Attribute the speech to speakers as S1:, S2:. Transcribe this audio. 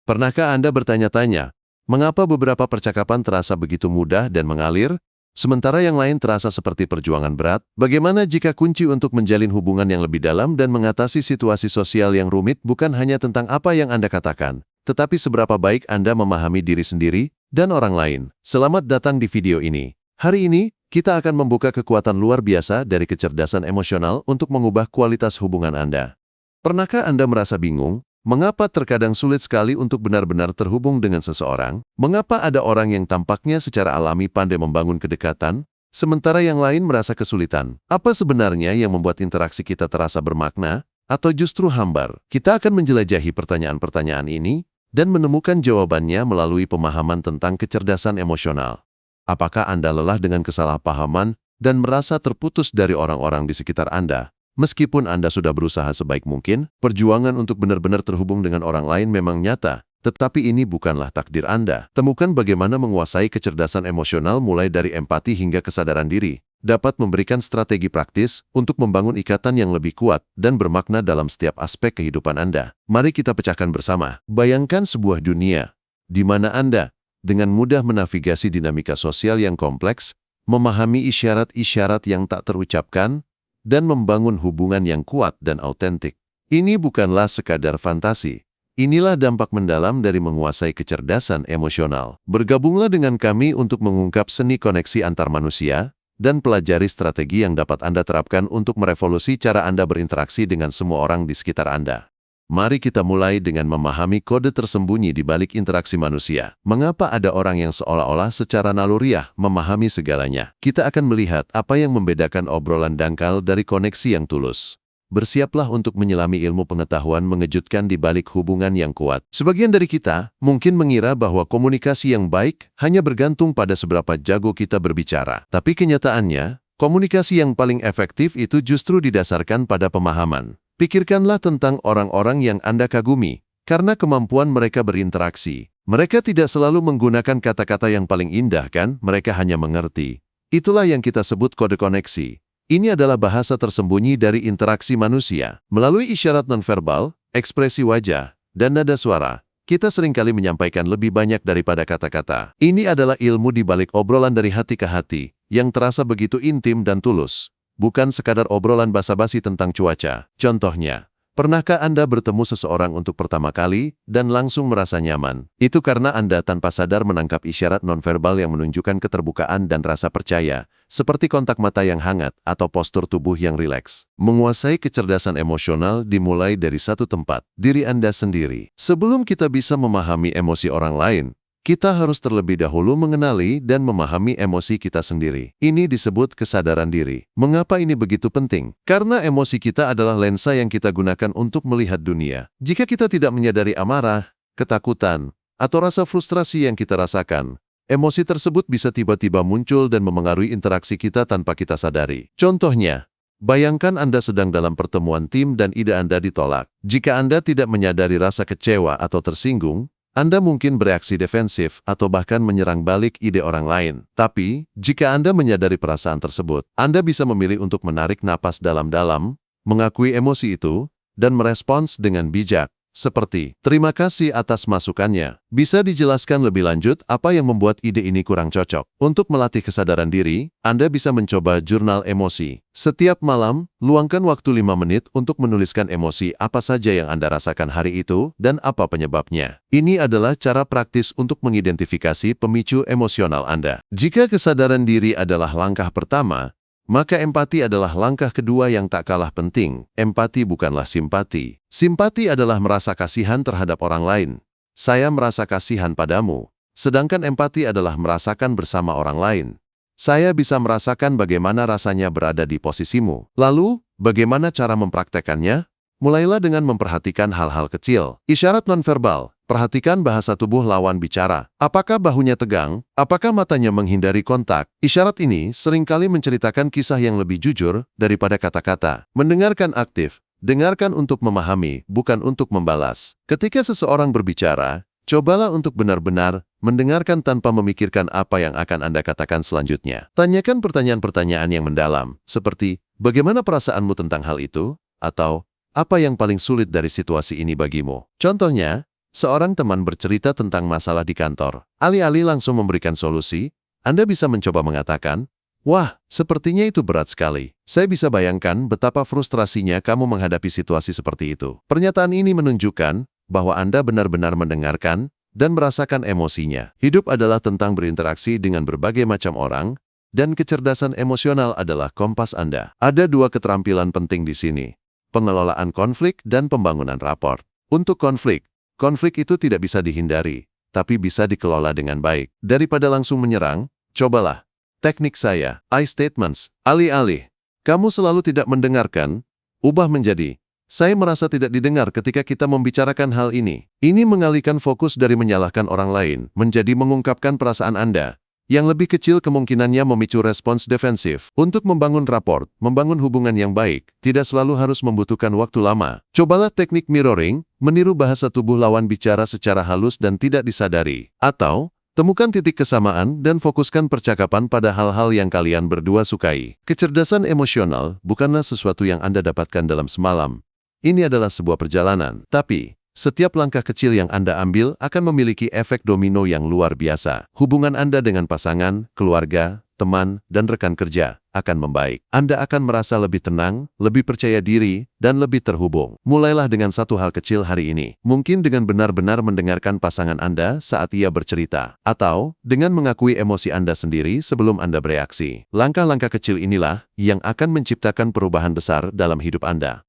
S1: Pernahkah Anda bertanya-tanya, mengapa beberapa percakapan terasa begitu mudah dan mengalir, sementara yang lain terasa seperti perjuangan berat? Bagaimana jika kunci untuk menjalin hubungan yang lebih dalam dan mengatasi situasi sosial yang rumit bukan hanya tentang apa yang Anda katakan, tetapi seberapa baik Anda memahami diri sendiri dan orang lain? Selamat datang di video ini. Hari ini, kita akan membuka kekuatan luar biasa dari kecerdasan emosional untuk mengubah kualitas hubungan Anda. Pernahkah Anda merasa bingung? Mengapa terkadang sulit sekali untuk benar-benar terhubung dengan seseorang? Mengapa ada orang yang tampaknya secara alami pandai membangun kedekatan, sementara yang lain merasa kesulitan? Apa sebenarnya yang membuat interaksi kita terasa bermakna, atau justru hambar? Kita akan menjelajahi pertanyaan-pertanyaan ini dan menemukan jawabannya melalui pemahaman tentang kecerdasan emosional. Apakah Anda lelah dengan kesalahpahaman dan merasa terputus dari orang-orang di sekitar Anda? Meskipun Anda sudah berusaha sebaik mungkin, perjuangan untuk benar-benar terhubung dengan orang lain memang nyata, tetapi ini bukanlah takdir Anda. Temukan bagaimana menguasai kecerdasan emosional mulai dari empati hingga kesadaran diri, dapat memberikan strategi praktis untuk membangun ikatan yang lebih kuat dan bermakna dalam setiap aspek kehidupan Anda. Mari kita pecahkan bersama. Bayangkan sebuah dunia di mana Anda dengan mudah menavigasi dinamika sosial yang kompleks, memahami isyarat-isyarat yang tak terucapkan, dan membangun hubungan yang kuat dan autentik. Ini bukanlah sekadar fantasi. Inilah dampak mendalam dari menguasai kecerdasan emosional. Bergabunglah dengan kami untuk mengungkap seni koneksi antar manusia dan pelajari strategi yang dapat Anda terapkan untuk merevolusi cara Anda berinteraksi dengan semua orang di sekitar Anda. Mari kita mulai dengan memahami kode tersembunyi di balik interaksi manusia. Mengapa ada orang yang seolah-olah secara naluriah memahami segalanya? Kita akan melihat apa yang membedakan obrolan dangkal dari koneksi yang tulus. Bersiaplah untuk menyelami ilmu pengetahuan mengejutkan di balik hubungan yang kuat. Sebagian dari kita mungkin mengira bahwa komunikasi yang baik hanya bergantung pada seberapa jago kita berbicara. Tapi kenyataannya, komunikasi yang paling efektif itu justru didasarkan pada pemahaman. Pikirkanlah tentang orang-orang yang Anda kagumi, karena kemampuan mereka berinteraksi. Mereka tidak selalu menggunakan kata-kata yang paling indah, kan? Mereka hanya mengerti. Itulah yang kita sebut kode koneksi. Ini adalah bahasa tersembunyi dari interaksi manusia. Melalui isyarat nonverbal, ekspresi wajah, dan nada suara, kita seringkali menyampaikan lebih banyak daripada kata-kata. Ini adalah ilmu di balik obrolan dari hati ke hati, yang terasa begitu intim dan tulus. Bukan sekadar obrolan basa-basi tentang cuaca. Contohnya, pernahkah Anda bertemu seseorang untuk pertama kali dan langsung merasa nyaman? Itu karena Anda tanpa sadar menangkap isyarat nonverbal yang menunjukkan keterbukaan dan rasa percaya, seperti kontak mata yang hangat atau postur tubuh yang rileks. Menguasai kecerdasan emosional dimulai dari satu tempat, diri Anda sendiri. Sebelum kita bisa memahami emosi orang lain, kita harus terlebih dahulu mengenali dan memahami emosi kita sendiri. Ini disebut kesadaran diri. Mengapa ini begitu penting? Karena emosi kita adalah lensa yang kita gunakan untuk melihat dunia. Jika kita tidak menyadari amarah, ketakutan, atau rasa frustrasi yang kita rasakan, emosi tersebut bisa tiba-tiba muncul dan memengaruhi interaksi kita tanpa kita sadari. Contohnya, bayangkan Anda sedang dalam pertemuan tim dan ide Anda ditolak. Jika Anda tidak menyadari rasa kecewa atau tersinggung, Anda mungkin bereaksi defensif atau bahkan menyerang balik ide orang lain. Tapi, jika Anda menyadari perasaan tersebut, Anda bisa memilih untuk menarik napas dalam-dalam, mengakui emosi itu, dan merespons dengan bijak. Seperti, terima kasih atas masukannya. Bisa dijelaskan lebih lanjut apa yang membuat ide ini kurang cocok. Untuk melatih kesadaran diri, Anda bisa mencoba jurnal emosi. Setiap malam, luangkan waktu 5 menit untuk menuliskan emosi apa saja yang Anda rasakan hari itu dan apa penyebabnya. Ini adalah cara praktis untuk mengidentifikasi pemicu emosional Anda. Jika kesadaran diri adalah langkah pertama, maka empati adalah langkah kedua yang tak kalah penting. Empati bukanlah simpati. Simpati adalah merasa kasihan terhadap orang lain. Saya merasa kasihan padamu. Sedangkan empati adalah merasakan bersama orang lain. Saya bisa merasakan bagaimana rasanya berada di posisimu. Lalu, bagaimana cara mempraktekannya? Mulailah dengan memperhatikan hal-hal kecil. Isyarat nonverbal. Perhatikan bahasa tubuh lawan bicara. Apakah bahunya tegang? Apakah matanya menghindari kontak? Isyarat ini seringkali menceritakan kisah yang lebih jujur daripada kata-kata. Mendengarkan aktif. Dengarkan untuk memahami, bukan untuk membalas. Ketika seseorang berbicara, cobalah untuk benar-benar mendengarkan tanpa memikirkan apa yang akan Anda katakan selanjutnya. Tanyakan pertanyaan-pertanyaan yang mendalam, seperti, bagaimana perasaanmu tentang hal itu? Atau, apa yang paling sulit dari situasi ini bagimu? Contohnya, Seorang teman bercerita tentang masalah di kantor. Alih-alih langsung memberikan solusi, Anda bisa mencoba mengatakan, "Wah, sepertinya itu berat sekali. Saya bisa bayangkan betapa frustrasinya kamu menghadapi situasi seperti itu." Pernyataan ini menunjukkan bahwa Anda benar-benar mendengarkan dan merasakan emosinya. Hidup adalah tentang berinteraksi dengan berbagai macam orang, dan kecerdasan emosional adalah kompas Anda. Ada dua keterampilan penting di sini, pengelolaan konflik dan pembangunan raport. Untuk konflik itu tidak bisa dihindari, tapi bisa dikelola dengan baik. Daripada langsung menyerang, cobalah teknik saya, I statements. Alih-alih kamu selalu tidak mendengarkan, ubah menjadi, "Saya merasa tidak didengar ketika kita membicarakan hal ini." Ini mengalihkan fokus dari menyalahkan orang lain menjadi mengungkapkan perasaan Anda, yang lebih kecil kemungkinannya memicu respons defensif. Untuk membangun raport, membangun hubungan yang baik, tidak selalu harus membutuhkan waktu lama. Cobalah teknik mirroring, meniru bahasa tubuh lawan bicara secara halus dan tidak disadari. Atau, temukan titik kesamaan dan fokuskan percakapan pada hal-hal yang kalian berdua sukai. Kecerdasan emosional bukanlah sesuatu yang Anda dapatkan dalam semalam. Ini adalah sebuah perjalanan. Tapi, setiap langkah kecil yang Anda ambil akan memiliki efek domino yang luar biasa. Hubungan Anda dengan pasangan, keluarga, teman, dan rekan kerja akan membaik. Anda akan merasa lebih tenang, lebih percaya diri, dan lebih terhubung. Mulailah dengan satu hal kecil hari ini. Mungkin dengan benar-benar mendengarkan pasangan Anda saat ia bercerita. Atau dengan mengakui emosi Anda sendiri sebelum Anda bereaksi. Langkah-langkah kecil inilah yang akan menciptakan perubahan besar dalam hidup Anda.